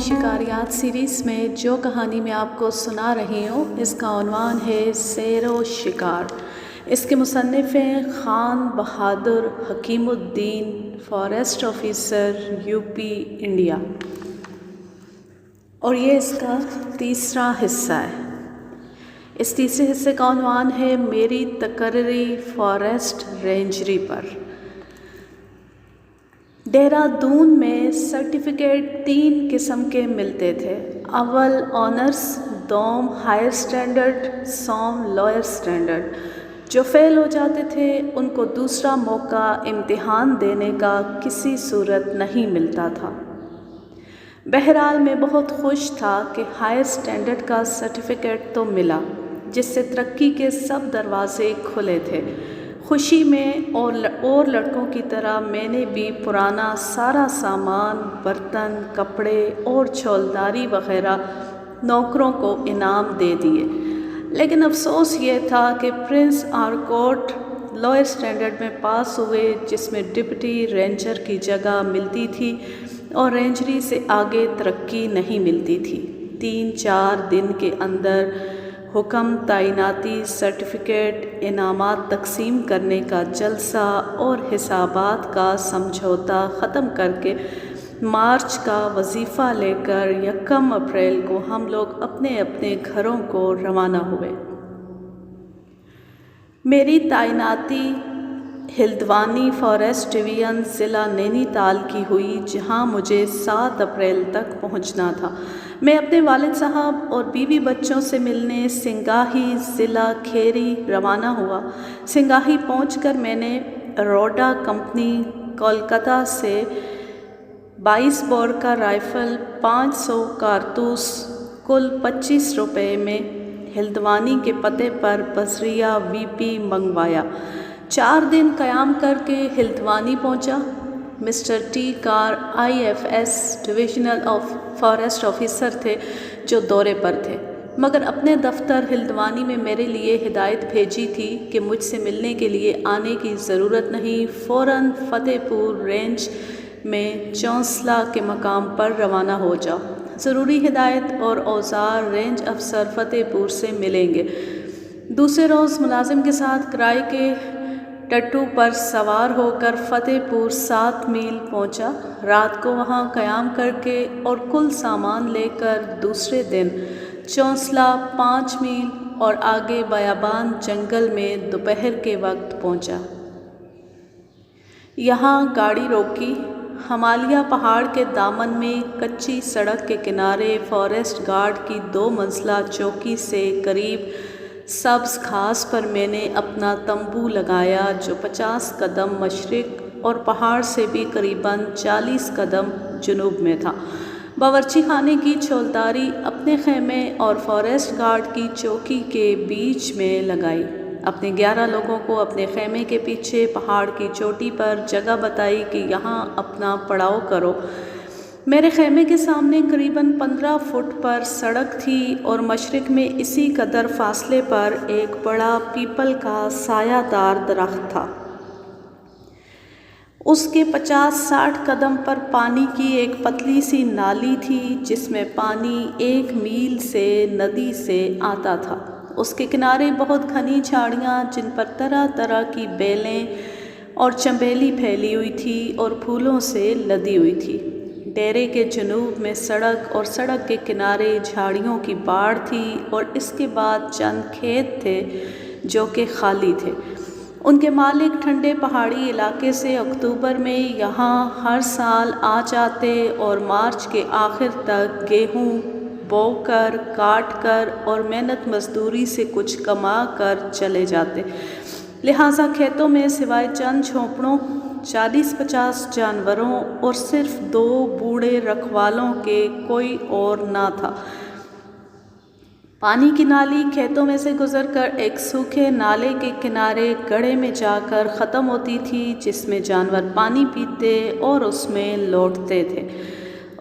شکاریات series میں جو کہانی میں آپ کو سنا رہی ہوں اس کا عنوان ہے سیر و شکار۔ اس کے مصنف ہیں خان بہادر حکیم الدین، فارسٹ آفیسر، یوپی، انڈیا، اور یہ اس کا تیسرا حصہ ہے۔ اس تیسرے حصے کا عنوان ہے میری تقرری فارسٹ رینجری پر۔ دہرادون میں سرٹیفکیٹ 3 قسم کے ملتے تھے، اول آنرز، دوم ہائر سٹینڈرڈ، سوم لوئر سٹینڈرڈ۔ جو فیل ہو جاتے تھے ان کو دوسرا موقع امتحان دینے کا کسی صورت نہیں ملتا تھا۔ بہرحال میں بہت خوش تھا کہ ہائر سٹینڈرڈ کا سرٹیفکیٹ تو ملا، جس سے ترقی کے سب دروازے کھلے تھے۔ خوشی میں اور لڑکوں کی طرح میں نے بھی پرانا سارا سامان، برتن، کپڑے اور چھولداری وغیرہ نوکروں کو انعام دے دیے، لیکن افسوس یہ تھا کہ پرنس آرکوٹ لوئر سٹینڈرڈ میں پاس ہوئے، جس میں ڈپٹی رینجر کی جگہ ملتی تھی اور رینجری سے آگے ترقی نہیں ملتی تھی۔ 3-4 دن کے اندر حکم تعیناتی، سرٹیفکیٹ، انعامات تقسیم کرنے کا جلسہ اور حسابات کا سمجھوتا ختم کر کے مارچ کا وظیفہ لے کر 1 اپریل کو ہم لوگ اپنے اپنے گھروں کو روانہ ہوئے۔ میری تعیناتی ہلدوانی فارسٹ ڈویژن ضلع نینی تال کی ہوئی، جہاں مجھے 7 اپریل تک پہنچنا تھا۔ میں اپنے والد صاحب اور بیوی بچوں سے ملنے سنگاہی ضلع کھیری روانہ ہوا۔ سنگاہی پہنچ کر میں نے روڈا کمپنی کولکتہ سے 22 بور کا رائفل، 500 کارتوس، کل 25 روپے میں ہلدوانی کے پتے پر بذریعہ وی پی منگوایا۔ 4 دن قیام کر کے ہلدوانی پہنچا۔ مسٹر ٹی کار IFS ڈویژنل فارسٹ آفیسر تھے جو دورے پر تھے، مگر اپنے دفتر ہلدوانی میں میرے لیے ہدایت بھیجی تھی کہ مجھ سے ملنے کے لیے آنے کی ضرورت نہیں، فوراً فتح پور رینج میں چونسلا کے مقام پر روانہ ہو جاؤ۔ ضروری ہدایت اور اوزار رینج افسر فتح پور سے ملیں گے۔ دوسرے روز ملازم کے ساتھ کرائے کے ٹٹو پر سوار ہو کر فتح پور 7 میل پہنچا۔ رات کو وہاں قیام کر کے اور کل سامان لے کر دوسرے دن چونسلا 5 میل اور آگے بیابان جنگل میں دوپہر کے وقت پہنچا۔ یہاں گاڑی روکی۔ ہمالیہ پہاڑ کے دامن میں کچی سڑک کے کنارے فارسٹ گارڈ کی 2 منزلہ چوکی سے قریب سبز گھاس پر میں نے اپنا تمبو لگایا، جو 50 قدم مشرق اور پہاڑ سے بھی قریباً 40 قدم جنوب میں تھا۔ باورچی خانے کی چھولداری اپنے خیمے اور فارسٹ گارڈ کی چوکی کے بیچ میں لگائی۔ اپنے 11 لوگوں کو اپنے خیمے کے پیچھے پہاڑ کی چوٹی پر جگہ بتائی کہ یہاں اپنا پڑاؤ کرو۔ میرے خیمے کے سامنے قریباً 15 فٹ پر سڑک تھی اور مشرق میں اسی قدر فاصلے پر ایک بڑا پیپل کا سایہ دار درخت تھا۔ اس کے 50-60 قدم پر پانی کی ایک پتلی سی نالی تھی، جس میں پانی 1 میل سے ندی سے آتا تھا۔ اس کے کنارے بہت گھنی جھاڑیاں، جن پر طرح طرح کی بیلیں اور چنبیلی پھیلی ہوئی تھی اور پھولوں سے لدی ہوئی تھی۔ ڈیرے کے جنوب میں سڑک اور سڑک کے کنارے جھاڑیوں کی باڑ تھی اور اس کے بعد چند کھیت تھے جو کہ خالی تھے۔ ان کے مالک ٹھنڈے پہاڑی علاقے سے اکتوبر میں یہاں ہر سال آ جاتے اور مارچ کے آخر تک گیہوں بو کر، کاٹ کر اور محنت مزدوری سے کچھ کما کر چلے جاتے۔ لہٰذا کھیتوں میں سوائے چند جھونپڑوں، 40-50 جانوروں اور صرف 2 بوڑھے رکھوالوں کے کوئی اور نہ تھا۔ پانی کی نالی کھیتوں میں سے گزر کر ایک سوکھے نالے کے کنارے گڑھے میں جا کر ختم ہوتی تھی، جس میں جانور پانی پیتے اور اس میں لوٹتے تھے۔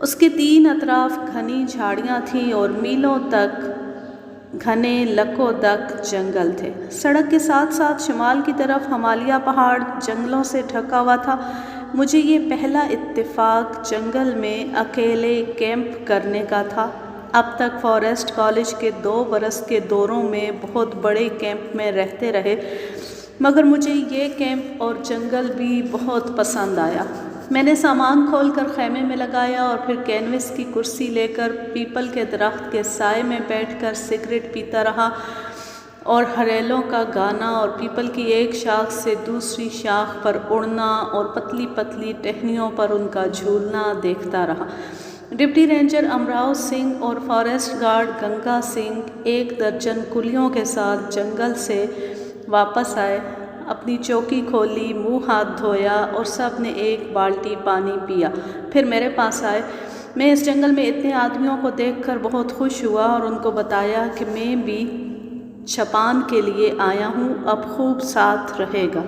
اس کے 3 اطراف گھنی جھاڑیاں تھیں اور میلوں تک گھنے لکودک جنگل تھے۔ سڑک کے ساتھ ساتھ شمال کی طرف ہمالیہ پہاڑ جنگلوں سے ڈھکا ہوا تھا۔ مجھے یہ پہلا اتفاق جنگل میں اکیلے کیمپ کرنے کا تھا۔ اب تک فارسٹ کالج کے 2 برس کے دوروں میں بہت بڑے کیمپ میں رہتے رہے، مگر مجھے یہ کیمپ اور جنگل بھی بہت پسند آیا۔ میں نے سامان کھول کر خیمے میں لگایا اور پھر کینوس کی کرسی لے کر پیپل کے درخت کے سائے میں بیٹھ کر سگریٹ پیتا رہا اور ہریلوں کا گانا اور پیپل کی ایک شاخ سے دوسری شاخ پر اڑنا اور پتلی پتلی ٹہنیوں پر ان کا جھولنا دیکھتا رہا۔ ڈپٹی رینجر امراؤ سنگھ اور فارسٹ گارڈ گنگا سنگھ 1 درجن کلیوں کے ساتھ جنگل سے واپس آئے، اپنی چوکی کھولی، منہ ہاتھ دھویا اور سب نے 1 بالٹی پانی پیا، پھر میرے پاس آئے۔ میں اس جنگل میں اتنے آدمیوں کو دیکھ کر بہت خوش ہوا اور ان کو بتایا کہ میں بھی چھپان کے لیے آیا ہوں، اب خوب ساتھ رہے گا۔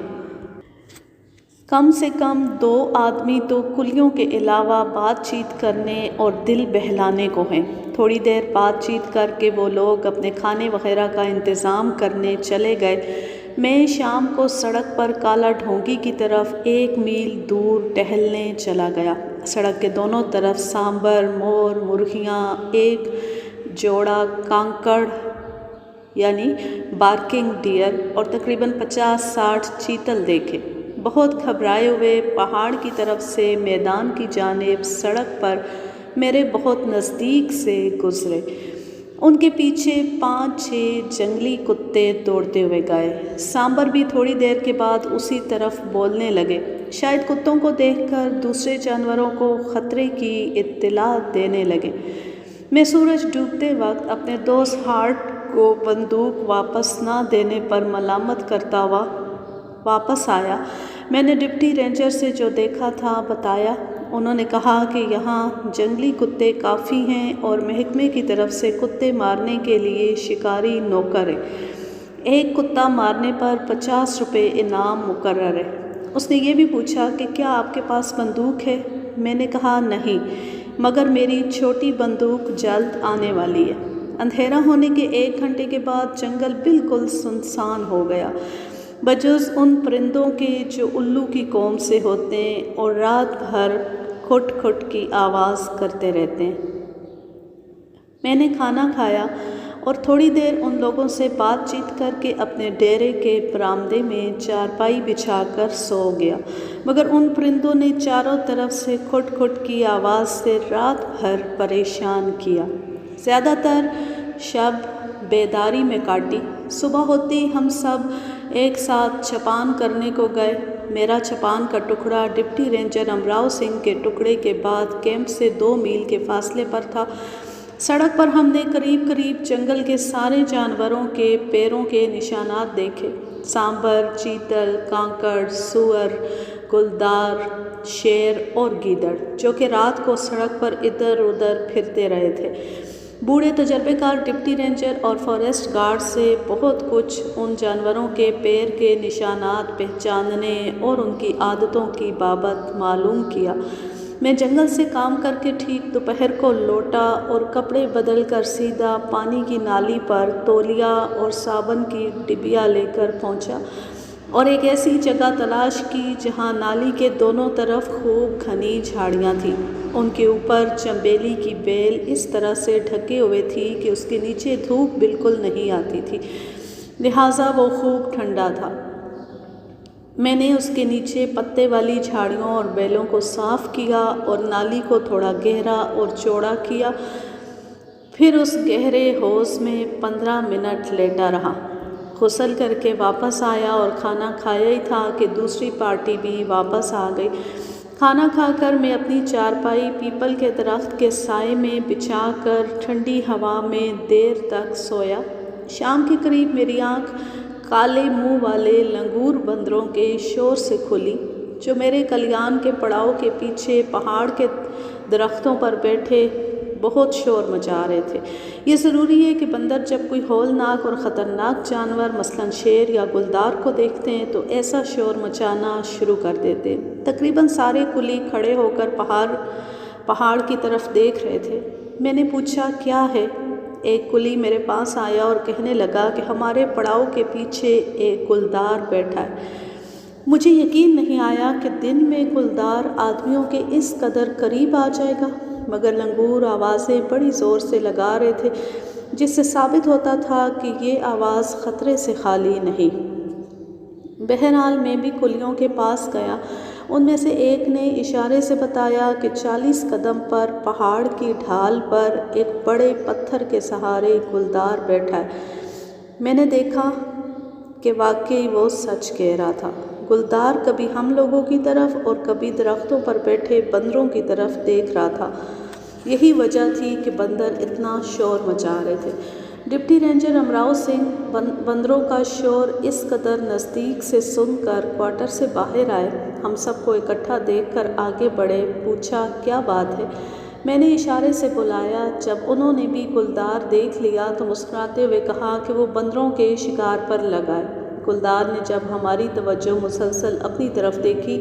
کم سے کم 2 آدمی تو کلیوں کے علاوہ بات چیت کرنے اور دل بہلانے کو ہیں۔ تھوڑی دیر بات چیت کر کے وہ لوگ اپنے کھانے وغیرہ کا انتظام کرنے چلے گئے۔ میں شام کو سڑک پر کالا ڈھونگی کی طرف 1 میل دور ٹہلنے چلا گیا۔ سڑک کے دونوں طرف سامبر، مور، مرغیاں، 1 جوڑا کانکڑ یعنی بارکنگ ڈیئر اور تقریباً 50-60 چیتل دیکھے۔ بہت گھبرائے ہوئے پہاڑ کی طرف سے میدان کی جانب سڑک پر میرے بہت نزدیک سے گزرے۔ ان کے پیچھے 5-6 جنگلی کتے دوڑتے ہوئے گئے۔ سامبر بھی تھوڑی دیر کے بعد اسی طرف بولنے لگے، شاید کتوں کو دیکھ کر دوسرے جانوروں کو خطرے کی اطلاع دینے لگے۔ میں سورج ڈوبتے وقت اپنے دوست ہارٹ کو بندوق واپس نہ دینے پر ملامت کرتا ہوا واپس آیا۔ میں نے ڈپٹی رینجر سے جو دیکھا تھا بتایا۔ انہوں نے کہا کہ یہاں جنگلی کتے کافی ہیں اور محکمے کی طرف سے کتے مارنے کے لیے شکاری نوکر ہے۔ 1 کتا مارنے پر 50 روپے انعام مقرر ہے۔ اس نے یہ بھی پوچھا کہ کیا آپ کے پاس بندوق ہے؟ میں نے کہا نہیں، مگر میری چھوٹی بندوق جلد آنے والی ہے۔ اندھیرا ہونے کے 1 گھنٹے کے بعد جنگل بالکل سنسان ہو گیا، بجز ان پرندوں کے جو الو کی قوم سے ہوتے ہیں اور رات بھر کھٹ کھٹ کی آواز کرتے رہتے ہیں۔ میں نے کھانا کھایا اور تھوڑی دیر ان لوگوں سے بات چیت کر کے اپنے ڈیرے کے برآمدے میں چارپائی بچھا کر سو گیا، مگر ان پرندوں نے چاروں طرف سے کھٹ کھٹ کی آواز سے رات بھر پریشان کیا۔ زیادہ تر شب بیداری میں کاٹی۔ صبح ہوتی ہم سب ایک ساتھ چھپان کرنے کو گئے۔ میرا چھپان کا ٹکڑا ڈپٹی رینجر امراؤ سنگھ کے ٹکڑے کے بعد کیمپ سے 2 میل کے فاصلے پر تھا۔ سڑک پر ہم نے قریب قریب جنگل کے سارے جانوروں کے پیروں کے نشانات دیکھے، سامبر، چیتل، کانکڑ، سور، گلدار، شیر اور گیدڑ، جو کہ رات کو سڑک پر ادھر ادھر پھرتے رہے تھے۔ بوڑھے تجربے کار ڈپٹی رینجر اور فارسٹ گارڈ سے بہت کچھ ان جانوروں کے پیر کے نشانات پہچاننے اور ان کی عادتوں کی بابت معلوم کیا۔ میں جنگل سے کام کر کے ٹھیک دوپہر کو لوٹا اور کپڑے بدل کر سیدھا پانی کی نالی پر تولیہ اور صابن کی ڈبیا لے کر پہنچا اور ایک ایسی جگہ تلاش کی جہاں نالی کے دونوں طرف خوب گھنی جھاڑیاں تھیں۔ ان کے اوپر چنبیلی کی بیل اس طرح سے ڈھکے ہوئے تھی کہ اس کے نیچے دھوپ بالکل نہیں آتی تھی، لہٰذا وہ خوب ٹھنڈا تھا۔ میں نے اس کے نیچے پتے والی جھاڑیوں اور بیلوں کو صاف کیا اور نالی کو تھوڑا گہرا اور چوڑا کیا، پھر اس گہرے حوض میں 15 منٹ لیٹا رہا۔ غسل کر کے واپس آیا اور کھانا کھایا ہی تھا کہ دوسری پارٹی بھی واپس آ گئی۔ کھانا کھا کر میں اپنی چارپائی پیپل کے درخت کے سائے میں بچھا کر ٹھنڈی ہوا میں دیر تک سویا۔ شام کے قریب میری آنکھ کالے منہ والے لنگور بندروں کے شور سے کھلی، جو میرے کلیان کے پڑاؤ کے پیچھے پہاڑ کے درختوں پر بیٹھے بہت شور مچا رہے تھے۔ یہ ضروری ہے کہ بندر جب کوئی ہولناک اور خطرناک جانور مثلاً شیر یا گلدار کو دیکھتے ہیں تو ایسا شور مچانا شروع کر دیتے۔ تقریباً سارے کلی کھڑے ہو کر پہاڑ کی طرف دیکھ رہے تھے۔ میں نے پوچھا کیا ہے؟ ایک کلی میرے پاس آیا اور کہنے لگا کہ ہمارے پڑاؤ کے پیچھے ایک گلدار بیٹھا ہے۔ مجھے یقین نہیں آیا کہ دن میں گلدار آدمیوں کے اس قدر قریب آ جائے گا، مگر لنگور آوازیں بڑی زور سے لگا رہے تھے، جس سے ثابت ہوتا تھا کہ یہ آواز خطرے سے خالی نہیں۔ بہرحال میں بھی کلیوں کے پاس گیا۔ ان میں سے ایک نے اشارے سے بتایا کہ 40 قدم پر پہاڑ کی ڈھال پر ایک بڑے پتھر کے سہارے گلدار بیٹھا ہے۔ میں نے دیکھا کہ واقعی وہ سچ کہہ رہا تھا۔ گلدار کبھی ہم لوگوں کی طرف اور کبھی درختوں پر بیٹھے بندروں کی طرف دیکھ رہا تھا۔ یہی وجہ تھی کہ بندر اتنا شور مچا رہے تھے۔ ڈپٹی رینجر امراؤ سنگھ بندروں کا شور اس قدر نزدیک سے سن کر کوارٹر سے باہر آئے۔ ہم سب کو اکٹھا دیکھ کر آگے بڑھے۔ پوچھا کیا بات ہے؟ میں نے اشارے سے بلایا۔ جب انہوں نے بھی گلدار دیکھ لیا تو مسکراتے ہوئے کہا کہ وہ بندروں کے شکار پر لگا ہے۔ گلدار نے جب ہماری توجہ مسلسل اپنی طرف دیکھی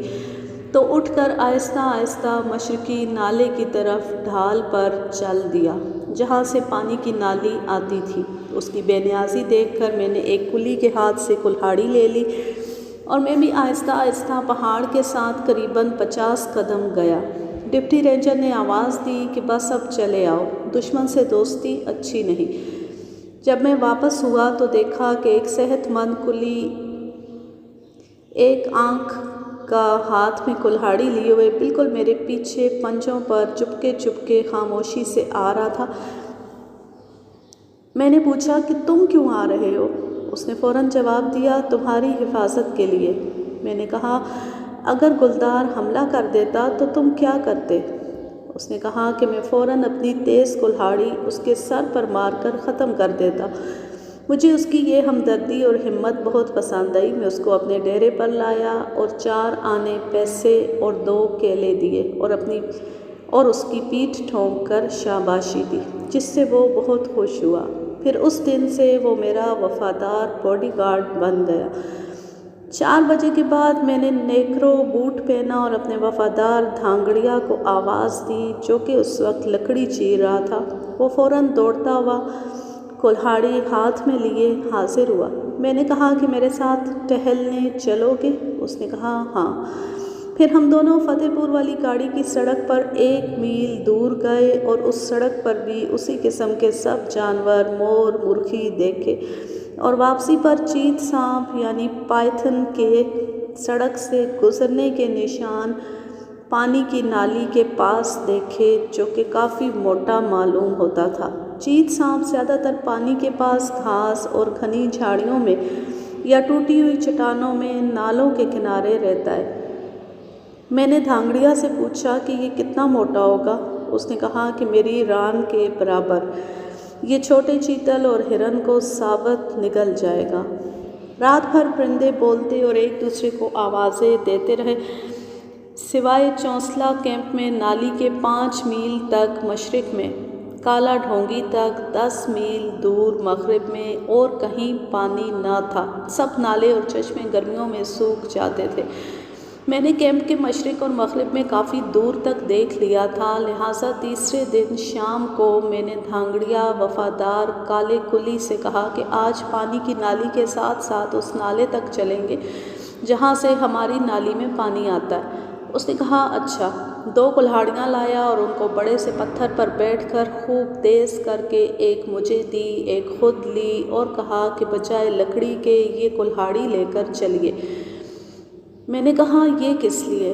تو اٹھ کر آہستہ آہستہ مشرقی نالے کی طرف ڈھال پر چل دیا، جہاں سے پانی کی نالی آتی تھی۔ اس کی بے نیازی دیکھ کر میں نے ایک کلی کے ہاتھ سے کلہاڑی لے لی اور میں بھی آہستہ آہستہ پہاڑ کے ساتھ قریباً 50 قدم گیا۔ ڈپٹی رینجر نے آواز دی کہ بس اب چلے آؤ، دشمن سے دوستی اچھی نہیں۔ جب میں واپس ہوا تو دیکھا کہ ایک صحت مند کلی ایک آنکھ کا ہاتھ میں کلہاڑی لیے ہوئے بالکل میرے پیچھے پنجوں پر چپکے چپکے خاموشی سے آ رہا تھا۔ میں نے پوچھا کہ تم کیوں آ رہے ہو؟ اس نے فوراً جواب دیا تمہاری حفاظت کے لیے۔ میں نے کہا اگر گلدار حملہ کر دیتا تو تم کیا کرتے؟ اس نے کہا کہ میں فوراً اپنی تیز کلہاڑی اس کے سر پر مار کر ختم کر دیتا۔ مجھے اس کی یہ ہمدردی اور ہمت بہت پسند آئی۔ میں اس کو اپنے ڈیرے پر لایا اور 4 آنے پیسے اور 2 کیلے دیے اور اس کی پیٹھ ٹھونک کر شاباشی دی، جس سے وہ بہت خوش ہوا۔ پھر اس دن سے وہ میرا وفادار باڈی گارڈ بن گیا۔ 4 بجے کے بعد میں نے نیکرو بوٹ پہنا اور اپنے وفادار دھانگڑیا کو آواز دی، جو کہ اس وقت لکڑی چیر رہا تھا۔ وہ فوراً دوڑتا ہوا کلہاڑی ہاتھ میں لیے حاضر ہوا۔ میں نے کہا کہ میرے ساتھ ٹہلنے چلو گے؟ اس نے کہا ہاں۔ پھر ہم دونوں فتح پور والی گاڑی کی سڑک پر 1 میل دور گئے اور اس سڑک پر بھی اسی قسم کے سب جانور، مور، مرغی دیکھے، اور واپسی پر چیت سانپ یعنی پائتھن کے سڑک سے گزرنے کے نشان پانی کی نالی کے پاس دیکھے، جو کہ کافی موٹا معلوم ہوتا تھا۔ چیت سانپ زیادہ تر پانی کے پاس گھاس اور گھنی جھاڑیوں میں یا ٹوٹی ہوئی چٹانوں میں نالوں کے کنارے رہتا ہے۔ میں نے دھانگڑیا سے پوچھا کہ یہ کتنا موٹا ہوگا؟ اس نے کہا کہ میری ران کے برابر۔ یہ چھوٹے چیتل اور ہرن کو ثابت نگل جائے گا۔ رات بھر پرندے بولتے اور ایک دوسرے کو آوازیں دیتے رہے، سوائے چونسلا کیمپ میں نالی کے 5 میل تک مشرق میں، کالا ڈھونگی تک 10 میل دور مغرب میں، اور کہیں پانی نہ تھا۔ سب نالے اور چشمے گرمیوں میں سوکھ جاتے تھے۔ میں نے کیمپ کے مشرق اور مغرب میں کافی دور تک دیکھ لیا تھا، لہٰذا تیسرے دن شام کو میں نے دھانگڑیا وفادار کالے کلی سے کہا کہ آج پانی کی نالی کے ساتھ ساتھ اس نالے تک چلیں گے جہاں سے ہماری نالی میں پانی آتا ہے۔ اس نے کہا اچھا۔ 2 کلہاڑیاں لایا اور ان کو بڑے سے پتھر پر بیٹھ کر خوب تیز کر کے ایک مجھے دی، ایک خود لی اور کہا کہ بجائے لکڑی کے یہ کلہاڑی لے کر چلیے۔ میں نے کہا یہ کس لیے؟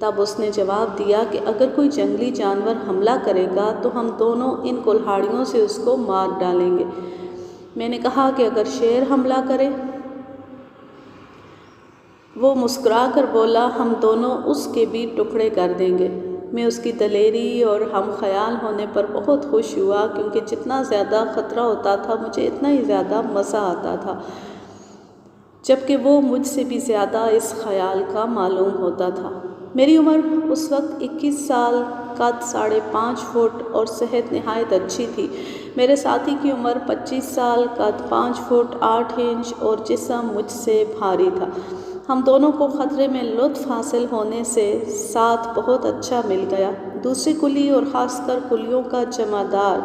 تب اس نے جواب دیا کہ اگر کوئی جنگلی جانور حملہ کرے گا تو ہم دونوں ان کلہاڑیوں سے اس کو مار ڈالیں گے۔ میں نے کہا کہ اگر شیر حملہ کرے؟ وہ مسکرا کر بولا ہم دونوں اس کے بھی ٹکڑے کر دیں گے۔ میں اس کی دلیری اور ہم خیال ہونے پر بہت خوش ہوا، کیونکہ جتنا زیادہ خطرہ ہوتا تھا مجھے اتنا ہی زیادہ مزہ آتا تھا، جبکہ وہ مجھ سے بھی زیادہ اس خیال کا معلوم ہوتا تھا۔ میری عمر اس وقت 21 سال، قد 5.5 فٹ اور صحت نہایت اچھی تھی۔ میرے ساتھی کی عمر 25 سال، قد 5 فٹ 8 انچ اور جسم مجھ سے بھاری تھا۔ ہم دونوں کو خطرے میں لطف حاصل ہونے سے ساتھ بہت اچھا مل گیا۔ دوسرے کلی اور خاص کر کلیوں کا جمعدار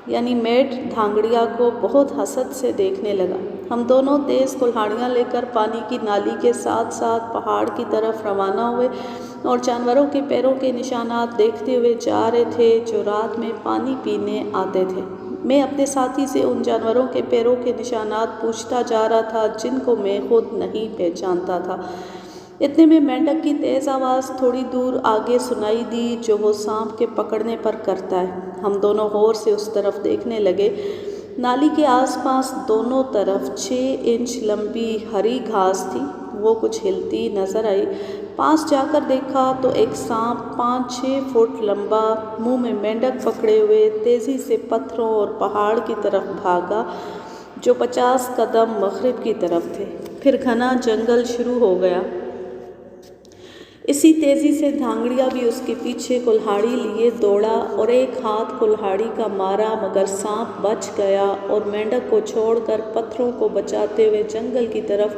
یعنی میٹ دھانگڑیا کو بہت حسد سے دیکھنے لگا۔ ہم دونوں تیز کلہاڑیاں لے کر پانی کی نالی کے ساتھ ساتھ پہاڑ کی طرف روانہ ہوئے اور جانوروں کے پیروں کے نشانات دیکھتے ہوئے جا رہے تھے جو رات میں پانی پینے آتے تھے۔ میں اپنے ساتھی سے ان جانوروں کے پیروں کے نشانات پوچھتا جا رہا تھا جن کو میں خود نہیں پہچانتا تھا۔ اتنے میں مینڈک کی تیز آواز تھوڑی دور آگے سنائی دی جو وہ سانپ کے پکڑنے پر کرتا ہے۔ ہم دونوں غور سے اس طرف دیکھنے لگے۔ نالی کے آس پاس دونوں طرف 6 انچ لمبی ہری گھاس تھی۔ وہ کچھ ہلتی نظر آئی۔ پاس جا کر دیکھا تو ایک سانپ 5-6 فٹ لمبا منہ میں مینڈک پکڑے ہوئے تیزی سے پتھروں اور پہاڑ کی طرف بھاگا جو 50 قدم مغرب کی طرف تھے۔ پھر گھنا جنگل شروع ہو گیا۔ اسی تیزی سے دھانگڑیا بھی اس کے پیچھے کلہاڑی لیے دوڑا اور ایک ہاتھ کلہاڑی کا مارا مگر سانپ بچ گیا اور مینڈک کو چھوڑ کر پتھروں کو بچاتے ہوئے جنگل کی طرف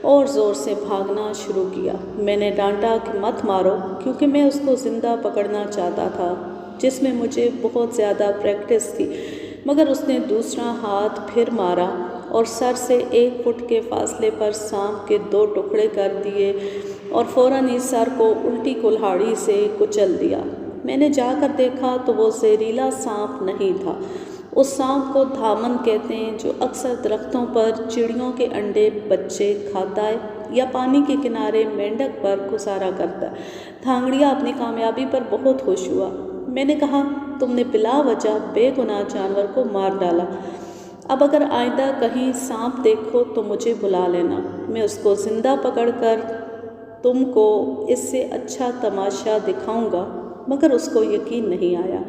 اور زور سے بھاگنا شروع کیا۔ میں نے ڈانٹا کہ مت مارو کیونکہ میں اس کو زندہ پکڑنا چاہتا تھا جس میں مجھے بہت زیادہ پریکٹس تھی، مگر اس نے دوسرا ہاتھ پھر مارا اور سر سے 1 فٹ کے فاصلے پر سانپ کے 2 ٹکڑے کر دیے اور فوراً ہی سر کو الٹی کلہاڑی سے کچل دیا۔ میں نے جا کر دیکھا تو وہ زہریلا سانپ نہیں تھا۔ اس سانپ کو دھامن کہتے ہیں جو اکثر درختوں پر چڑیوں کے انڈے بچے کھاتا ہے یا پانی کے کنارے مینڈک پر گزارا کرتا ہے۔ دھانگڑیا اپنی کامیابی پر بہت خوش ہوا۔ میں نے کہا تم نے بلا وجہ بے گناہ جانور کو مار ڈالا۔ اب اگر آئندہ کہیں سانپ دیکھو تو مجھے بلا لینا، میں اس کو زندہ پکڑ کر تم کو اس سے اچھا تماشا دکھاؤں گا۔ مگر اس کو یقین نہیں آیا۔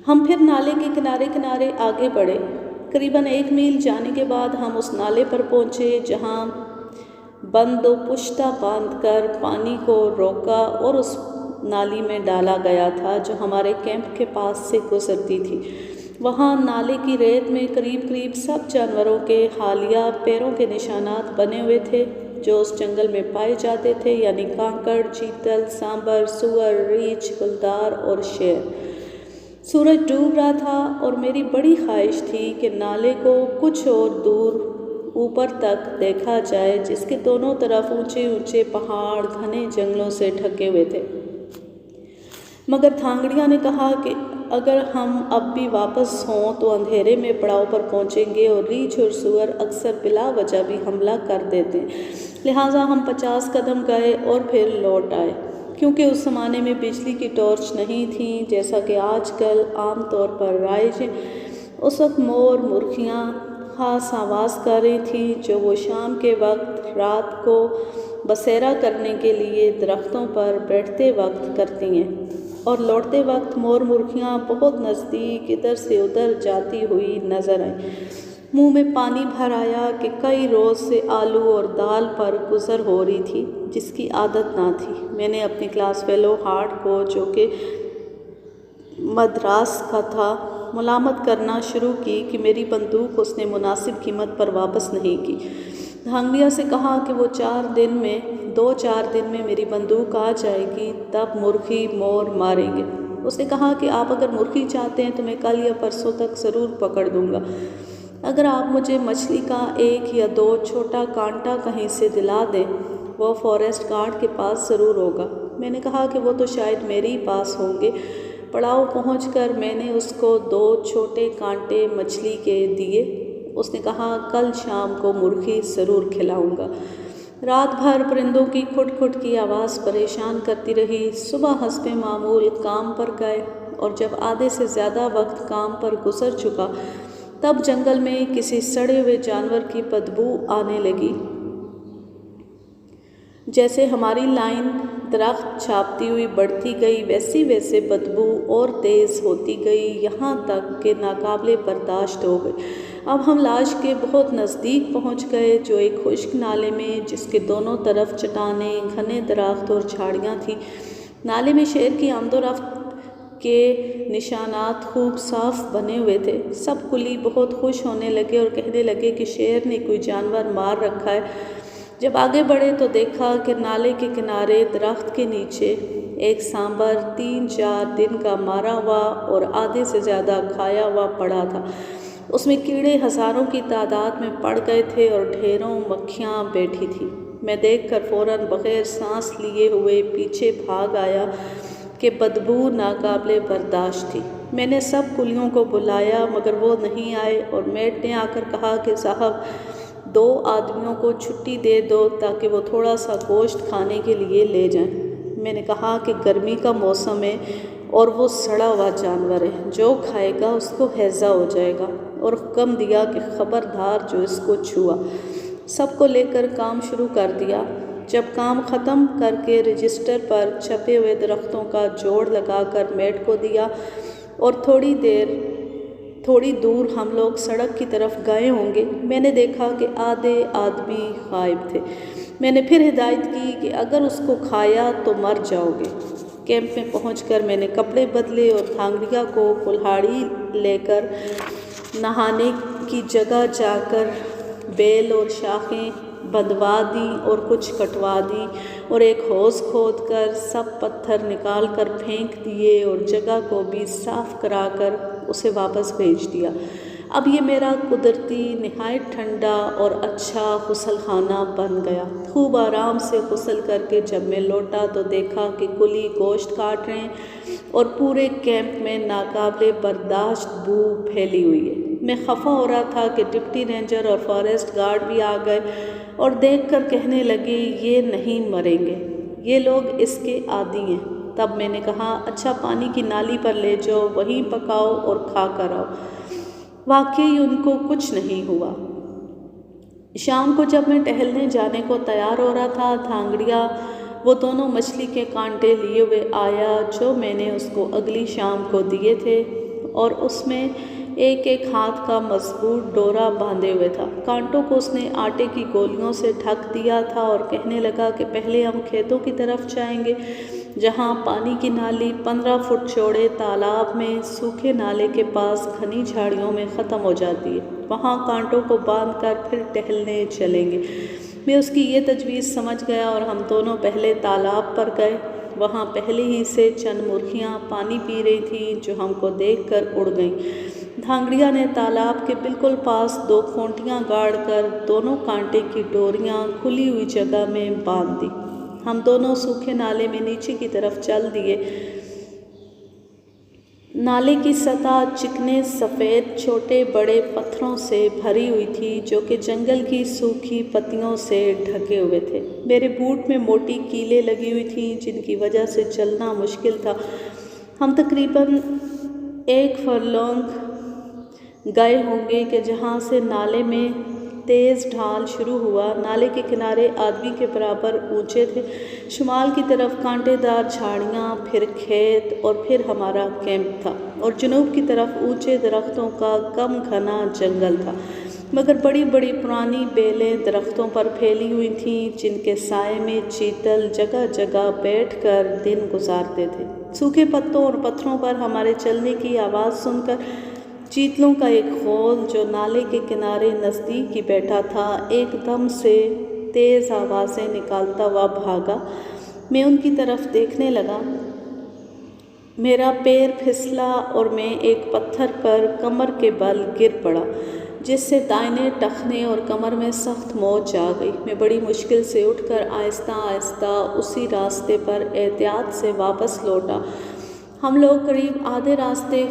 ہم پھر نالے کے کنارے کنارے آگے بڑھے۔ قریباً 1 میل جانے کے بعد ہم اس نالے پر پہنچے جہاں بند و پشتہ باندھ کر پانی کو روکا اور اس نالی میں ڈالا گیا تھا جو ہمارے کیمپ کے پاس سے گزرتی تھی۔ وہاں نالے کی ریت میں قریب سب جانوروں کے حالیہ پیروں کے نشانات بنے ہوئے تھے جو اس جنگل میں پائے جاتے تھے، یعنی کانکڑ، چیتل، سانبر، سور، ریچھ، گلدار اور شیر۔ سورج ڈوب رہا تھا اور میری بڑی خواہش تھی کہ نالے کو کچھ اور دور اوپر تک دیکھا جائے جس کے دونوں طرف اونچے پہاڑ گھنے جنگلوں سے ڈھکے ہوئے تھے۔ مگر دھانگڑیا نے کہا کہ اگر ہم اب بھی واپس ہوں تو اندھیرے میں پڑاؤ پر پہنچیں گے اور ریچھ اور سور اکثر بلا وجہ بھی حملہ کر دیتے ہیں، لہٰذا ہم 50 قدم گئے اور پھر لوٹ آئے۔ کیونکہ اس زمانے میں بجلی کی ٹارچ نہیں تھیں جیسا کہ آج کل عام طور پر رائج ہے، اس وقت مور مرغیاں خاص آواز کر رہی تھیں جو وہ شام کے وقت رات کو بسیرا کرنے کے لیے درختوں پر بیٹھتے وقت کرتی ہیں، اور لوٹتے وقت مور مرغیاں بہت نزدیک ادھر سے ادھر جاتی ہوئی نظر آئیں۔ منہ میں پانی بھر آیا کہ کئی روز سے آلو اور دال پر گزر ہو رہی تھی جس کی عادت نہ تھی۔ میں نے اپنی کلاس فیلو ہارٹ کو جو کہ مدراس کا تھا ملامت کرنا شروع کی کہ میری بندوق اس نے مناسب قیمت پر واپس نہیں کی۔ دھانگڑیا سے کہا کہ وہ 2-4 دن میں میری بندوق آ جائے گی، تب مرغی مور ماریں گے۔ اس نے کہا کہ آپ اگر مرغی چاہتے ہیں تو میں کل یا پرسوں تک ضرور پکڑ دوں گا۔ اگر آپ مجھے مچھلی کا 1 یا 2 چھوٹا کانٹا کہیں سے دلا دیں، وہ فوریسٹ گارڈ کے پاس ضرور ہوگا۔ میں نے کہا کہ وہ تو شاید میرے ہی پاس ہوں گے۔ پڑاؤ پہنچ کر میں نے اس کو 2 چھوٹے کانٹے مچھلی کے دیے۔ اس نے کہا کل شام کو مرغی ضرور کھلاؤں گا۔ رات بھر پرندوں کی کھٹ کی آواز پریشان کرتی رہی۔ صبح حسب معمول کام پر گئے اور جب آدھے سے زیادہ وقت کام پر گزر چکا تب جنگل میں کسی سڑے ہوئے جانور کی بدبو آنے لگی۔ جیسے ہماری لائن درخت چھاپتی ہوئی بڑھتی گئی ویسے بدبو اور تیز ہوتی گئی یہاں تک کہ ناقابل برداشت ہو گئی۔ اب ہم لاش کے بہت نزدیک پہنچ گئے جو ایک خشک نالے میں جس کے دونوں طرف چٹانیں، گھنے درخت اور جھاڑیاں تھیں۔ نالے میں شیر کی آمد و رفت کے نشانات خوب صاف بنے ہوئے تھے۔ سب کلی بہت خوش ہونے لگے اور کہنے لگے کہ شیر نے کوئی جانور مار رکھا ہے۔ جب آگے بڑھے تو دیکھا کہ نالے کے کنارے درخت کے نیچے ایک سانبر 3-4 دن کا مارا ہوا اور آدھے سے زیادہ کھایا ہوا پڑا تھا۔ اس میں کیڑے ہزاروں کی تعداد میں پڑ گئے تھے اور ڈھیروں مکھیاں بیٹھی تھیں۔ میں دیکھ کر فوراً بغیر سانس لیے ہوئے پیچھے بھاگ آیا کہ بدبو ناقابل برداشت تھی۔ میں نے سب کلیوں کو بلایا مگر وہ نہیں آئے، اور میٹ نے آ کر کہا کہ صاحب 2 آدمیوں کو چھٹی دے دو تاکہ وہ تھوڑا سا گوشت کھانے کے لیے لے جائیں۔ میں نے کہا کہ گرمی کا موسم ہے اور وہ سڑا ہوا جانور ہے، جو کھائے گا اس کو ہیضہ ہو جائے گا، اور حکم دیا کہ خبردار جو اس کو چھوا۔ سب کو لے کر کام شروع کر دیا۔ جب کام ختم کر کے رجسٹر پر چھپے ہوئے درختوں کا جوڑ لگا کر میٹ کو دیا اور تھوڑی دور ہم لوگ سڑک کی طرف گئے ہوں گے، میں نے دیکھا کہ آدھے آدمی غائب تھے۔ میں نے پھر ہدایت کی کہ اگر اس کو کھایا تو مر جاؤ گے۔ کیمپ میں پہنچ کر میں نے کپڑے بدلے اور دھانگڑیا کو کلہاڑی لے کر نہانے کی جگہ جا کر بیل اور شاخیں بندھوا دیں اور کچھ کٹوا دیں، اور ایک حوض کھود کر سب پتھر نکال کر پھینک دیے اور جگہ کو بھی صاف کرا کر اسے واپس بھیج دیا۔ اب یہ میرا قدرتی نہایت ٹھنڈا اور اچھا غسل خانہ بن گیا۔ خوب آرام سے غسل کر کے جب میں لوٹا تو دیکھا کہ کلی گوشت کاٹ رہے ہیں اور پورے کیمپ میں ناقابل برداشت بو پھیلی ہوئی ہے۔ میں خفا ہو رہا تھا کہ ڈپٹی رینجر اور فارسٹ گارڈ بھی آ گئے اور دیکھ کر کہنے لگے یہ نہیں مریں گے، یہ لوگ اس کے عادی ہیں۔ تب میں نے کہا اچھا پانی کی نالی پر لے جاؤ، وہیں پکاؤ اور کھا کر آؤ۔ واقعی ان کو کچھ نہیں ہوا۔ شام کو جب میں ٹہلنے جانے کو تیار ہو رہا تھا، دھانگڑیا وہ دونوں مچھلی کے کانٹے لیے ہوئے آیا جو میں نے اس کو اگلی شام کو دیے تھے، اور اس میں ایک ہاتھ کا مضبوط ڈورا باندھے ہوئے تھا۔ کانٹوں کو اس نے آٹے کی گولیوں سے ڈھک دیا تھا اور کہنے لگا کہ پہلے ہم کھیتوں کی طرف جائیں گے جہاں پانی کی نالی 15 فٹ چوڑے تالاب میں سوکھے نالے کے پاس گھنی جھاڑیوں میں ختم ہو جاتی ہے، وہاں کانٹوں کو باندھ کر پھر ٹہلنے چلیں گے۔ میں اس کی یہ تجویز سمجھ گیا اور ہم دونوں پہلے تالاب پر گئے۔ وہاں پہلے ہی سے چند مرغیاں پانی پی رہی تھیں جو ہم کو دیکھ کر اڑ گئیں۔ دھانگڑیا نے تالاب کے بالکل پاس 2 کھونٹیاں گاڑ کر دونوں کانٹے کی ڈوریاں کھلی ہوئی جگہ میں باندھ دی۔ ہم دونوں سوکھے نالے میں نیچے کی طرف چل دیے۔ نالے کی سطح چکنے سفید چھوٹے بڑے پتھروں سے بھری ہوئی تھی جو کہ جنگل کی سوکھی پتیوں سے ڈھکے ہوئے تھے۔ میرے بوٹ میں موٹی کیلیں لگی ہوئی تھیں جن کی وجہ سے چلنا مشکل تھا۔ ہم تقریباً 1 فرلنگ گئے ہوں گے کہ جہاں سے نالے میں تیز ڈھال شروع ہوا۔ نالے کے کنارے آدمی کے برابر اونچے تھے۔ شمال کی طرف کانٹے دار جھاڑیاں، پھر کھیت اور پھر ہمارا کیمپ تھا، اور جنوب کی طرف اونچے درختوں کا کم گھنا جنگل تھا، مگر بڑی بڑی پرانی بیلیں درختوں پر پھیلی ہوئی تھیں جن کے سائے میں چیتل جگہ جگہ بیٹھ کر دن گزارتے تھے۔ سوکھے پتوں اور پتھروں پر ہمارے چلنے کی آواز سن کر چیتلوں کا ایک خول جو نالے کے کنارے نزدیک ہی بیٹھا تھا ایک دم سے تیز آوازیں نکالتا ہوا بھاگا۔ میں ان کی طرف دیکھنے لگا۔ میرا پیر پھسلا اور میں ایک پتھر پر کمر کے بل گر پڑا جس سے دائیں ٹخنے اور کمر میں سخت موچ آ گئی۔ میں بڑی مشکل سے اٹھ کر آہستہ آہستہ اسی راستے پر احتیاط سے واپس لوٹا۔ ہم لوگ قریب آدھے راستے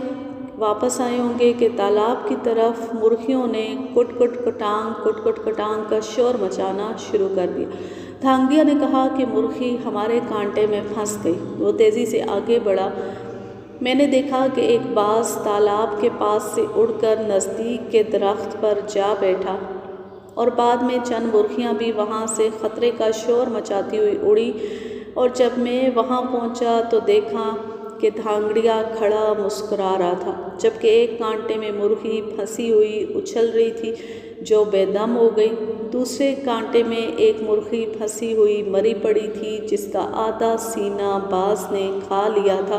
واپس آئے ہوں گے کہ تالاب کی طرف مرغیوں نے کٹ کٹ کٹانگ کا شور مچانا شروع کر دیا۔ دھانگڑیا نے کہا کہ مرغی ہمارے کانٹے میں پھنس گئی۔ وہ تیزی سے آگے بڑھا۔ میں نے دیکھا کہ ایک باز تالاب کے پاس سے اڑ کر نزدیک کے درخت پر جا بیٹھا، اور بعد میں چند مرغیاں بھی وہاں سے خطرے کا شور مچاتی ہوئی اڑی، اور جب میں وہاں پہنچا تو دیکھا کہ دھانگڑیا کھڑا مسکرا رہا تھا، جبکہ ایک کانٹے میں مرغی پھنسی ہوئی اچھل رہی تھی جو بے دم ہو گئی۔ دوسرے کانٹے میں ایک مرغی پھنسی ہوئی مری پڑی تھی جس کا آدھا سینہ باز نے کھا لیا تھا،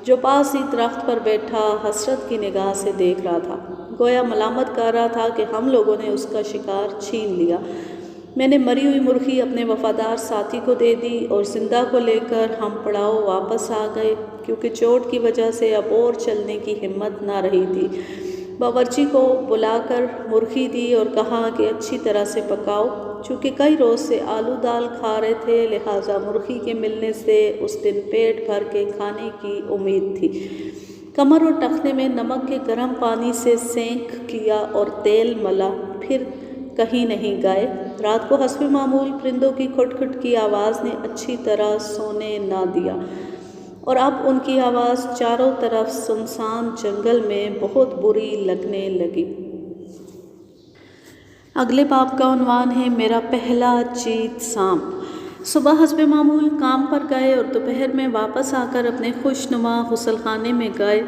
جو پاس ہی درخت پر بیٹھا حسرت کی نگاہ سے دیکھ رہا تھا، گویا ملامت کر رہا تھا کہ ہم لوگوں نے اس کا شکار چھین لیا۔ میں نے مری ہوئی مرغی اپنے وفادار ساتھی کو دے دی اور زندہ کو لے کر ہم پڑاؤ واپس آ گئے کیونکہ چوٹ کی وجہ سے اب اور چلنے کی ہمت نہ رہی تھی۔ باورچی کو بلا کر مرغی دی اور کہا کہ اچھی طرح سے پکاؤ۔ چونکہ کئی روز سے آلو دال کھا رہے تھے، لہٰذا مرغی کے ملنے سے اس دن پیٹ بھر کے کھانے کی امید تھی۔ کمر اور ٹخنے میں نمک کے گرم پانی سے سینک کیا اور تیل ملا، پھر کہیں نہیں گئے۔ رات کو حسب معمول پرندوں کی کھٹ کھٹ کی آواز نے اچھی طرح سونے نہ دیا، اور اب ان کی آواز چاروں طرف سنسان جنگل میں بہت بری لگنے لگی۔ اگلے باب کا عنوان ہے میرا پہلا چیت سانپ۔ صبح حسب معمول کام پر گئے اور دوپہر میں واپس آ کر اپنے خوش نما غسل خانے میں گئے،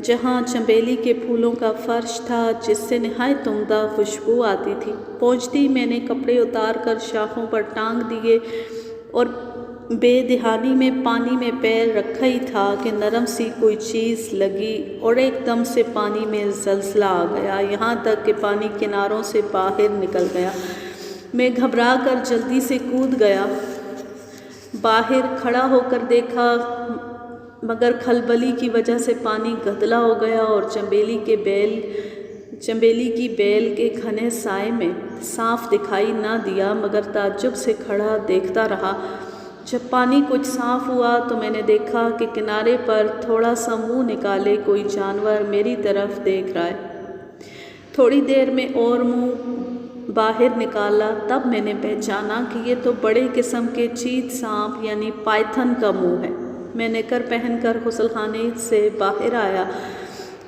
جہاں چنبیلی کے پھولوں کا فرش تھا جس سے نہایت عمدہ خوشبو آتی تھی۔ پہنچتی میں نے کپڑے اتار کر شاخوں پر ٹانگ دیے اور بے دہانی میں پانی میں پیر رکھا ہی تھا کہ نرم سی کوئی چیز لگی اور ایک دم سے پانی میں زلزلہ آ گیا، یہاں تک کہ پانی کناروں سے باہر نکل گیا۔ میں گھبرا کر جلدی سے کود گیا، باہر کھڑا ہو کر دیکھا، مگر کھلبلی کی وجہ سے پانی گدلا ہو گیا اور چنبیلی کی بیل کے گھنے سائے میں صاف دکھائی نہ دیا، مگر تعجب سے کھڑا دیکھتا رہا۔ جب پانی کچھ صاف ہوا تو میں نے دیکھا کہ کنارے پر تھوڑا سا منہ نکالے کوئی جانور میری طرف دیکھ رہا ہے۔ تھوڑی دیر میں اور منہ باہر نکالا، تب میں نے پہچانا کہ یہ تو بڑے قسم کے چیت سانپ یعنی پائتھن کا منہ ہے۔ میں نکر پہن کر غسل خانے سے باہر آیا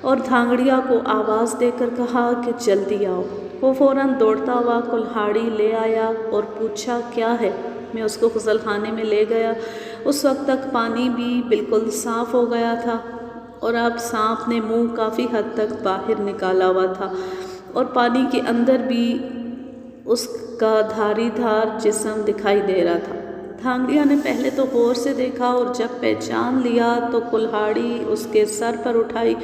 اور دھانگڑیا کو آواز دے کر کہا کہ جلدی آؤ۔ وہ فوراً دوڑتا ہوا کلہاڑی لے آیا اور پوچھا کیا ہے۔ میں اس کو غسل خانے میں لے گیا۔ اس وقت تک پانی بھی بالکل صاف ہو گیا تھا اور اب سانپ نے منہ کافی حد تک باہر نکالا ہوا تھا اور پانی کے اندر بھی اس کا دھاری دھار جسم دکھائی دے رہا تھا۔ دھانگڑیا نے پہلے تو غور سے دیکھا اور جب پہچان لیا تو کلہاڑی اس کے سر پر اٹھائی۔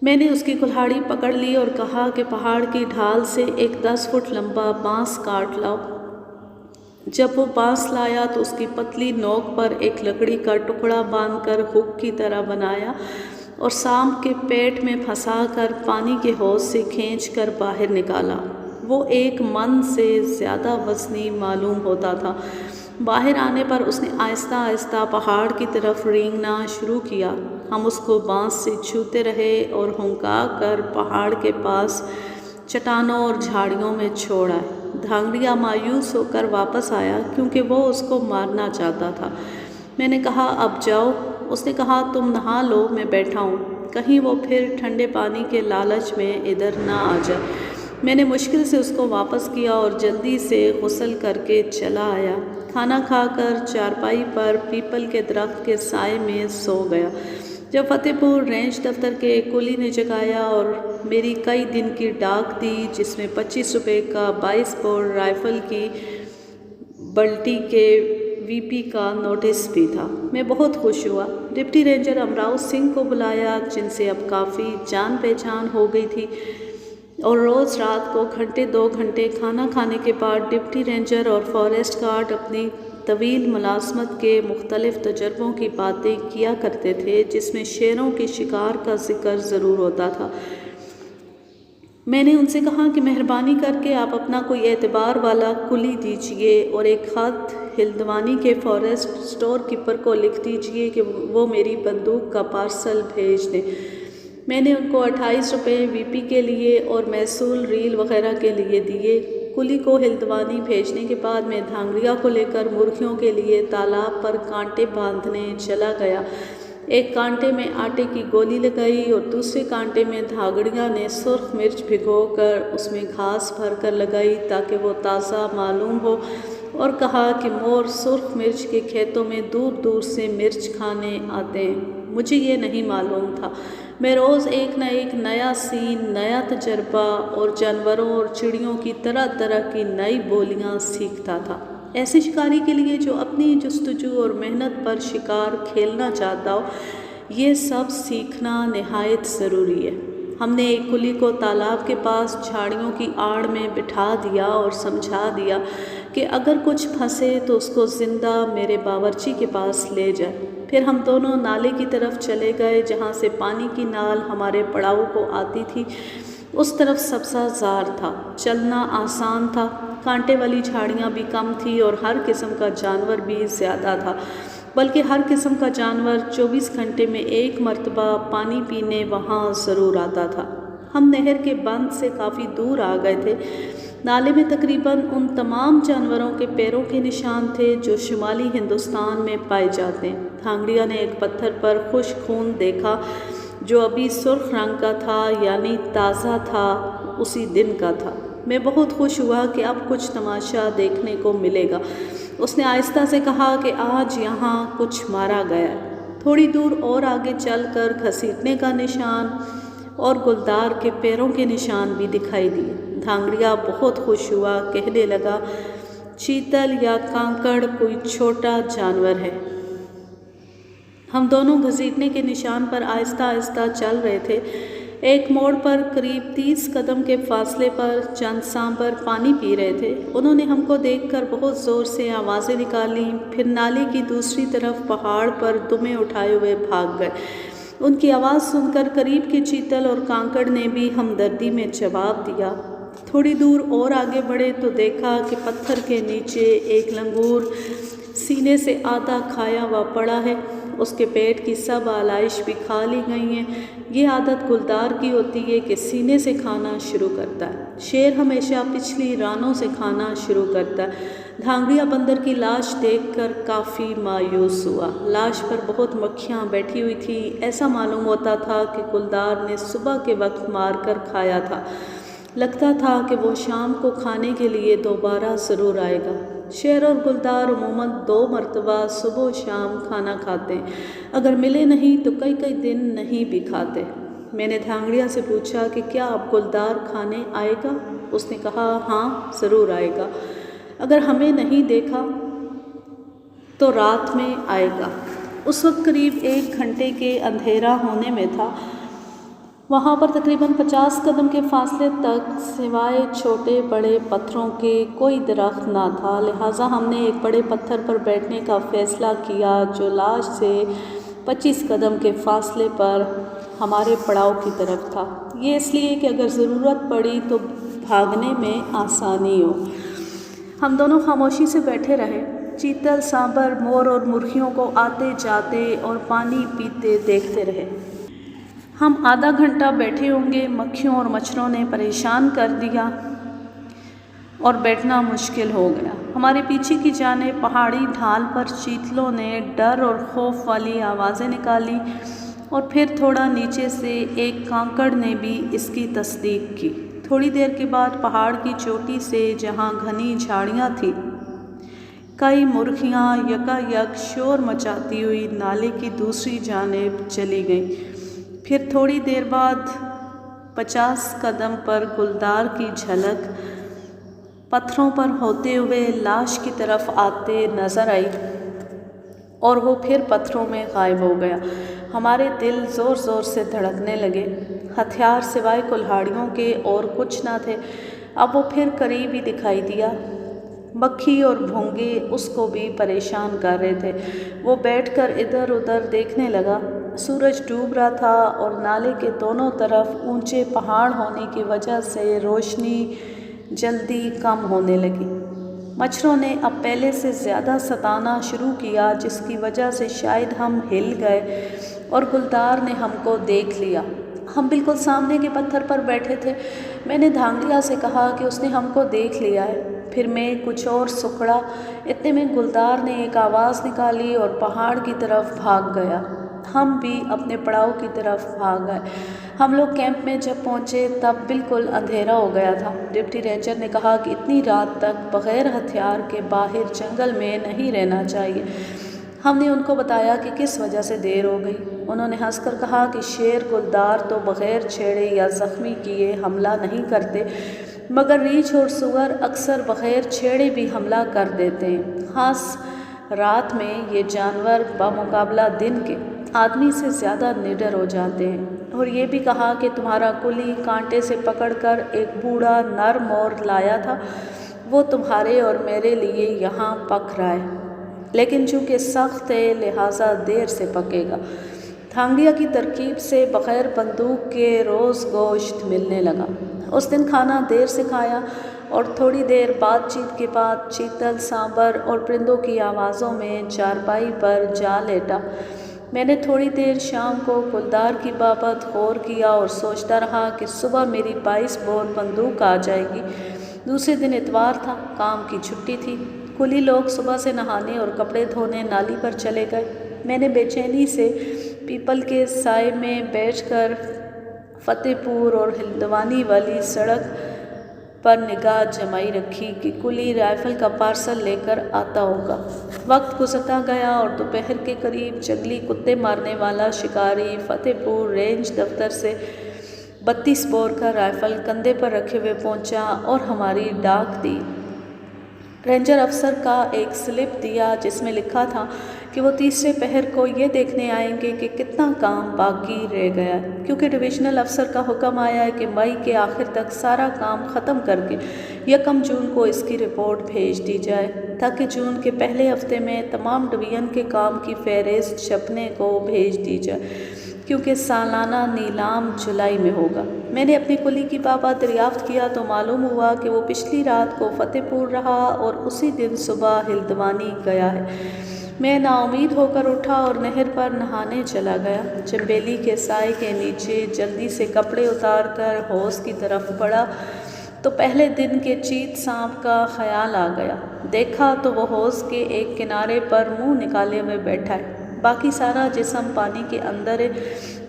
میں نے اس کی کلہاڑی پکڑ لی اور کہا کہ پہاڑ کی ڈھال سے ایک 10 فٹ لمبا بانس کاٹ لاؤ۔ جب وہ بانس لایا تو اس کی پتلی نوک پر ایک لکڑی کا ٹکڑا باندھ کر ہک کی طرح بنایا اور سانپ کے پیٹ میں پھنسا کر پانی کے حوض سے کھینچ کر باہر نکالا۔ وہ 1 من سے زیادہ وزنی معلوم ہوتا تھا۔ باہر آنے پر اس نے آہستہ آہستہ پہاڑ کی طرف رینگنا شروع کیا۔ ہم اس کو بانس سے چھوتے رہے اور ہنکا کر پہاڑ کے پاس چٹانوں اور جھاڑیوں میں چھوڑ آئے۔ دھانگڑیا مایوس ہو کر واپس آیا کیونکہ وہ اس کو مارنا چاہتا تھا۔ میں نے کہا اب جاؤ۔ اس نے کہا تم نہا لو، میں بیٹھا ہوں، کہیں وہ پھر ٹھنڈے پانی کے لالچ میں ادھر نہ آ جائے۔ میں نے مشکل سے اس کو واپس کیا اور جلدی سے غسل کر کے چلا آیا۔ کھانا کھا کر چارپائی پر پیپل کے درخت کے سائے میں سو گیا۔ جب فتح پور رینج دفتر کے ایک کلی نے جگایا اور میری کئی دن کی ڈاک دی جس میں 25 روپے کا 22 بور رائفل کی بلٹی کے وی پی کا نوٹس بھی تھا، میں بہت خوش ہوا۔ ڈپٹی رینجر امراؤ سنگھ کو بلایا جن سے اب کافی جان پہچان ہو گئی تھی، اور روز رات کو 2 گھنٹے کھانا کھانے کے بعد ڈپٹی رینجر اور فاریسٹ گارڈ اپنی طویل ملازمت کے مختلف تجربوں کی باتیں کیا کرتے تھے، جس میں شیروں کے شکار کا ذکر ضرور ہوتا تھا۔ میں نے ان سے کہا کہ مہربانی کر کے آپ اپنا کوئی اعتبار والا کلی دیجیے اور ایک خط ہلدوانی کے فاریسٹ اسٹور کیپر کو لکھ دیجیے کہ وہ میری بندوق کا پارسل بھیج دیں۔ میں نے ان کو 28 روپے وی پی کے لیے اور محصول ریل وغیرہ کے لیے دیے۔ کلی کو ہلدوانی بھیجنے کے بعد میں دھانگڑیا کو لے کر مرغیوں کے لیے تالاب پر کانٹے باندھنے چلا گیا۔ ایک کانٹے میں آٹے کی گولی لگائی اور دوسرے کانٹے میں دھانگڑیا نے سرخ مرچ بھگو کر اس میں گھاس بھر کر لگائی تاکہ وہ تازہ معلوم ہو، اور کہا کہ مور سرخ مرچ کے کھیتوں میں دور دور سے مرچ کھانے آتے ہیں۔ مجھے یہ نہیں معلوم تھا۔ میں روز ایک نہ ایک نیا سین، نیا تجربہ اور جانوروں اور چڑیوں کی طرح طرح کی نئی بولیاں سیکھتا تھا۔ ایسے شکاری کے لیے جو اپنی جستجو اور محنت پر شکار کھیلنا چاہتا ہو، یہ سب سیکھنا نہایت ضروری ہے۔ ہم نے ایک کلی کو تالاب کے پاس جھاڑیوں کی آڑ میں بٹھا دیا اور سمجھا دیا کہ اگر کچھ پھنسے تو اس کو زندہ میرے باورچی کے پاس لے جائے۔ پھر ہم دونوں نالے کی طرف چلے گئے جہاں سے پانی کی نال ہمارے پڑاؤ کو آتی تھی۔ اس طرف سبزہ زار تھا، چلنا آسان تھا، کانٹے والی جھاڑیاں بھی کم تھی اور ہر قسم کا جانور بھی زیادہ تھا، بلکہ ہر قسم کا جانور 24 گھنٹے میں ایک مرتبہ پانی پینے وہاں ضرور آتا تھا۔ ہم نہر کے بند سے کافی دور آ گئے تھے۔ نالے میں تقریباً ان تمام جانوروں کے پیروں کے نشان تھے جو شمالی ہندوستان میں پائے جاتے ہیں۔ دھانگڑیا نے ایک پتھر پر خشک خون دیکھا جو ابھی سرخ رنگ کا تھا، یعنی تازہ تھا، اسی دن کا تھا۔ میں بہت خوش ہوا کہ اب کچھ تماشا دیکھنے کو ملے گا۔ اس نے آہستہ سے کہا کہ آج یہاں کچھ مارا گیا ہے۔ تھوڑی دور اور آگے چل کر گھسیٹنے کا نشان اور گلدار کے پیروں کے نشان بھی دکھائی دیے۔ دھانگڑیا بہت خوش ہوا، کہنے لگا، چیتل یا کانکڑ کوئی چھوٹا جانور ہے۔ ہم دونوں گھسیٹنے کے نشان پر آہستہ آہستہ چل رہے تھے۔ ایک موڑ پر قریب 30 قدم کے فاصلے پر چند سانبر پانی پی رہے تھے۔ انہوں نے ہم کو دیکھ کر بہت زور سے آوازیں نکالیں، پھر نالے کی دوسری طرف پہاڑ پر دمیں اٹھائے ہوئے بھاگ گئے۔ ان کی آواز سن کر قریب کے چیتل اور کانکڑ نے بھی ہمدردی میں جواب دیا۔ تھوڑی دور اور آگے بڑھے تو دیکھا کہ پتھر کے نیچے ایک لنگور سینے سے آدھا کھایا ہوا پڑا ہے۔ اس کے پیٹ کی سب آلائش بھی کھا لی گئی ہیں۔ یہ عادت گلدار کی ہوتی ہے کہ سینے سے کھانا شروع کرتا ہے۔ شیر ہمیشہ پچھلی رانوں سے کھانا شروع کرتا ہے۔ دھانگڑیا بندر کی لاش دیکھ کر کافی مایوس ہوا۔ لاش پر بہت مکھیاں بیٹھی ہوئی تھیں۔ ایسا معلوم ہوتا تھا کہ گلدار نے صبح کے وقت مار کر کھایا تھا۔ لگتا تھا کہ وہ شام کو کھانے کے لیے دوبارہ ضرور آئے گا۔ شیر اور گلدار عموماً 2 مرتبہ صبح و شام کھانا کھاتے ہیں، اگر ملے نہیں تو کئی کئی دن نہیں بھی کھاتے۔ میں نے دھانگڑیا سے پوچھا کہ کیا اب گلدار کھانے آئے گا؟ اس نے کہا، ہاں ضرور آئے گا، اگر ہمیں نہیں دیکھا تو رات میں آئے گا۔ اس وقت قریب 1 گھنٹے کے اندھیرا ہونے میں تھا۔ وہاں پر تقریباً 50 قدم کے فاصلے تک سوائے چھوٹے بڑے پتھروں کے کوئی درخت نہ تھا، لہٰذا ہم نے ایک بڑے پتھر پر بیٹھنے کا فیصلہ کیا جو لاش سے 25 قدم کے فاصلے پر ہمارے پڑاؤ کی طرف تھا۔ یہ اس لیے کہ اگر ضرورت پڑی تو بھاگنے میں آسانی ہو۔ ہم دونوں خاموشی سے بیٹھے رہے۔ چیتل، سانبر، مور اور مرغیوں کو آتے جاتے اور پانی پیتے دیکھتے رہے۔ ہم آدھا گھنٹہ بیٹھے ہوں گے۔ مکھیوں اور مچھروں نے پریشان کر دیا اور بیٹھنا مشکل ہو گیا۔ ہمارے پیچھے کی جانب پہاڑی ڈھال پر چیتلوں نے ڈر اور خوف والی آوازیں نکالی اور پھر تھوڑا نیچے سے ایک کانکڑ نے بھی اس کی تصدیق کی۔ تھوڑی دیر کے بعد پہاڑ کی چوٹی سے جہاں گھنی جھاڑیاں تھیں، کئی مرغیاں یکا یک شور مچاتی ہوئی نالے کی دوسری جانب چلی گئیں۔ پھر تھوڑی دیر بعد 50 قدم پر گلدار کی جھلک پتھروں پر ہوتے ہوئے لاش کی طرف آتے نظر آئی اور وہ پھر پتھروں میں غائب ہو گیا۔ ہمارے دل زور زور سے دھڑکنے لگے۔ ہتھیار سوائے کلہاڑیوں کے اور کچھ نہ تھے۔ اب وہ پھر قریب ہی دکھائی دیا۔ مکھی اور بھونگے اس کو بھی پریشان کر رہے تھے۔ وہ بیٹھ کر ادھر ادھر دیکھنے لگا۔ سورج ڈوب رہا تھا اور نالے کے دونوں طرف اونچے پہاڑ ہونے کی وجہ سے روشنی جلدی کم ہونے لگی۔ مچھروں نے اب پہلے سے زیادہ ستانا شروع کیا، جس کی وجہ سے شاید ہم ہل گئے اور گلدار نے ہم کو دیکھ لیا۔ ہم بالکل سامنے کے پتھر پر بیٹھے تھے۔ میں نے دھانگڑیا سے کہا کہ اس نے ہم کو دیکھ لیا ہے۔ پھر میں کچھ اور سکڑا۔ اتنے میں گلدار نے ایک آواز نکالی اور پہاڑ کی طرف بھاگ گیا۔ ہم بھی اپنے پڑاؤ کی طرف بھاگ گئے۔ ہم لوگ کیمپ میں جب پہنچے تب بالکل اندھیرا ہو گیا تھا۔ ڈپٹی رینجر نے کہا کہ اتنی رات تک بغیر ہتھیار کے باہر جنگل میں نہیں رہنا چاہیے۔ ہم نے ان کو بتایا کہ کس وجہ سے دیر ہو گئی۔ انہوں نے ہنس کر کہا کہ شیر گلدار تو بغیر چھیڑے یا زخمی کیے حملہ نہیں کرتے، مگر ریچھ اور سور اکثر بغیر چھیڑے بھی حملہ کر دیتے ہیں، خاص رات میں۔ یہ جانور بمقابلہ دن کے آدمی سے زیادہ نڈر ہو جاتے ہیں۔ اور یہ بھی کہا کہ تمہارا کلی کانٹے سے پکڑ کر ایک بوڑھا نر مور لایا تھا، وہ تمہارے اور میرے لیے یہاں پک رہا ہے۔ لیکن چونکہ سخت ہے لہٰذا دیر سے پکے گا۔ دھانگڑیا کی ترکیب سے بغیر بندوق کے روز گوشت ملنے لگا۔ اس دن کھانا دیر سے کھایا اور تھوڑی دیر بات چیت کے بعد چیتل، سانبر اور پرندوں کی آوازوں میں چارپائی پر جا لیٹا۔ میں نے تھوڑی دیر شام کو گلدار کی بابت غور کیا اور سوچتا رہا کہ صبح میری 22 بور بندوق آ جائے گی۔ دوسرے دن اتوار تھا، کام کی چھٹی تھی۔ کلی لوگ صبح سے نہانے اور کپڑے دھونے نالی پر چلے گئے۔ میں نے بے چینی سے پیپل کے سائے میں بیٹھ کر فتح پور اور ہلدوانی والی سڑک پر نگاہ جمائی رکھی کہ کلی رائفل کا پارسل لے کر آتا ہوگا۔ وقت گزرتا گیا اور دوپہر کے قریب جنگلی کتے مارنے والا شکاری فتح پور رینج دفتر سے 32 بور کا رائفل کندھے پر رکھے ہوئے پہنچا اور ہماری ڈاک دی۔ رینجر افسر کا ایک سلپ دیا جس میں لکھا تھا کہ وہ تیسرے پہر کو یہ دیکھنے آئیں گے کہ کتنا کام باقی رہ گیا ہے، کیونکہ ڈویژنل افسر کا حکم آیا ہے کہ مئی کے آخر تک سارا کام ختم کر کے 1 جون کو اس کی رپورٹ بھیج دی جائے تاکہ جون کے پہلے ہفتے میں تمام ڈویژن کے کام کی فہرست چھپنے کو بھیج دی جائے، کیونکہ سالانہ نیلام جولائی میں ہوگا۔ میں نے اپنی کلی کی بابا دریافت کیا تو معلوم ہوا کہ وہ پچھلی رات کو فتح پور رہا اور اسی دن صبح ہلدوانی گیا ہے۔ میں نا امید ہو کر اٹھا اور نہر پر نہانے چلا گیا۔ چنبیلی کے سائے کے نیچے جلدی سے کپڑے اتار کر حوض کی طرف بڑھا تو پہلے دن کے چیت سانپ کا خیال آ گیا۔ دیکھا تو وہ حوض کے ایک کنارے پر منہ نکالے ہوئے بیٹھا ہے، باقی سارا جسم پانی کے اندر ہے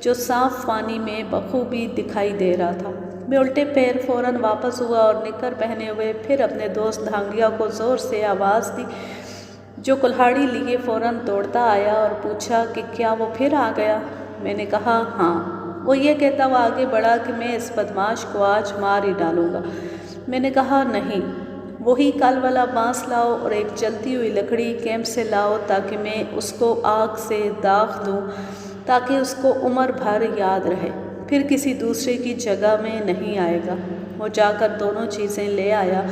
جو صاف پانی میں بخوبی دکھائی دے رہا تھا۔ میں الٹے پیر فوراً واپس ہوا اور نکر پہنے ہوئے پھر اپنے دوست دھانگڑیا کو زور سے آواز دی، جو کلہاڑی لیے فوراً دوڑتا آیا اور پوچھا کہ کیا وہ پھر آ گیا؟ میں نے کہا ہاں۔ وہ یہ کہتا ہوا آگے بڑھا کہ میں اس بدماش کو آج مار ہی ڈالوں گا۔ میں نے کہا نہیں، وہی کل والا بانس لاؤ اور ایک جلتی ہوئی لکڑی کیمپ سے لاؤ تاکہ میں اس کو آگ سے داغ دوں تاکہ اس کو عمر بھر یاد رہے، پھر کسی دوسرے کی جگہ میں نہیں آئے گا۔ وہ جا کر دونوں چیزیں لے آیا۔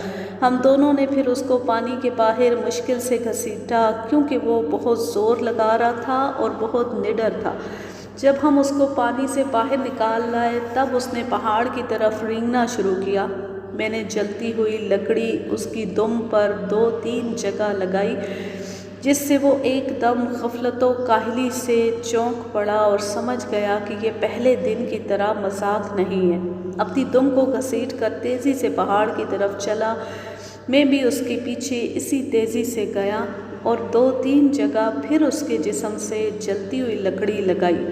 ہم دونوں نے پھر اس کو پانی کے باہر مشکل سے گھسیٹا کیونکہ وہ بہت زور لگا رہا تھا اور بہت نڈر تھا۔ جب ہم اس کو پانی سے باہر نکال لائے تب اس نے پہاڑ کی طرف رینگنا شروع کیا۔ میں نے جلتی ہوئی لکڑی اس کی دم پر 2-3 جگہ لگائی جس سے وہ ایک دم غفلت و کاہلی سے چونک پڑا اور سمجھ گیا کہ یہ پہلے دن کی طرح مذاق نہیں ہے۔ اپنی دم کو گھسیٹ کر تیزی سے پہاڑ کی طرف چلا۔ میں بھی اس کے پیچھے اسی تیزی سے گیا اور 2-3 جگہ پھر اس کے جسم سے جلتی ہوئی لکڑی لگائی۔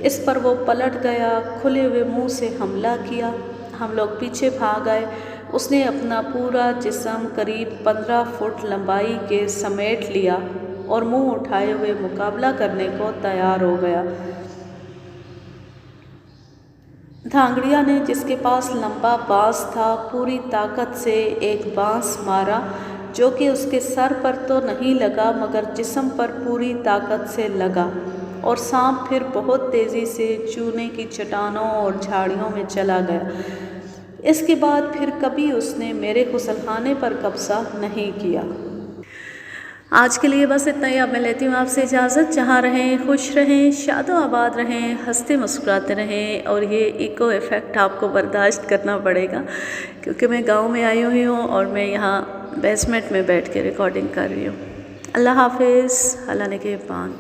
اس پر وہ پلٹ گیا، کھلے ہوئے منہ سے حملہ کیا۔ ہم لوگ پیچھے بھاگ آئے۔ اس نے اپنا پورا جسم قریب 15 فٹ لمبائی کے سمیٹ لیا اور منہ اٹھائے ہوئے مقابلہ کرنے کو تیار ہو گیا۔ دھانگڑیا نے جس کے پاس لمبا بانس تھا پوری طاقت سے ایک بانس مارا جو کہ اس کے سر پر تو نہیں لگا مگر جسم پر پوری طاقت سے لگا اور سانپ پھر بہت تیزی سے چونے کی چٹانوں اور جھاڑیوں میں چلا گیا۔ اس کے بعد پھر کبھی اس نے میرے غسل خانے پر قبضہ نہیں کیا۔ آج کے لیے بس اتنا ہی۔ اب میں لیتی ہوں آپ سے اجازت۔ جہاں رہیں خوش رہیں، شاد و آباد رہیں، ہنستے مسکراتے رہیں، اور یہ ایکو ایفیکٹ آپ کو برداشت کرنا پڑے گا کیونکہ میں گاؤں میں آئی ہوئی ہوں اور میں یہاں بیسمنٹ میں بیٹھ کے ریکارڈنگ کر رہی ہوں۔ اللہ حافظ، اللہ نگہبان۔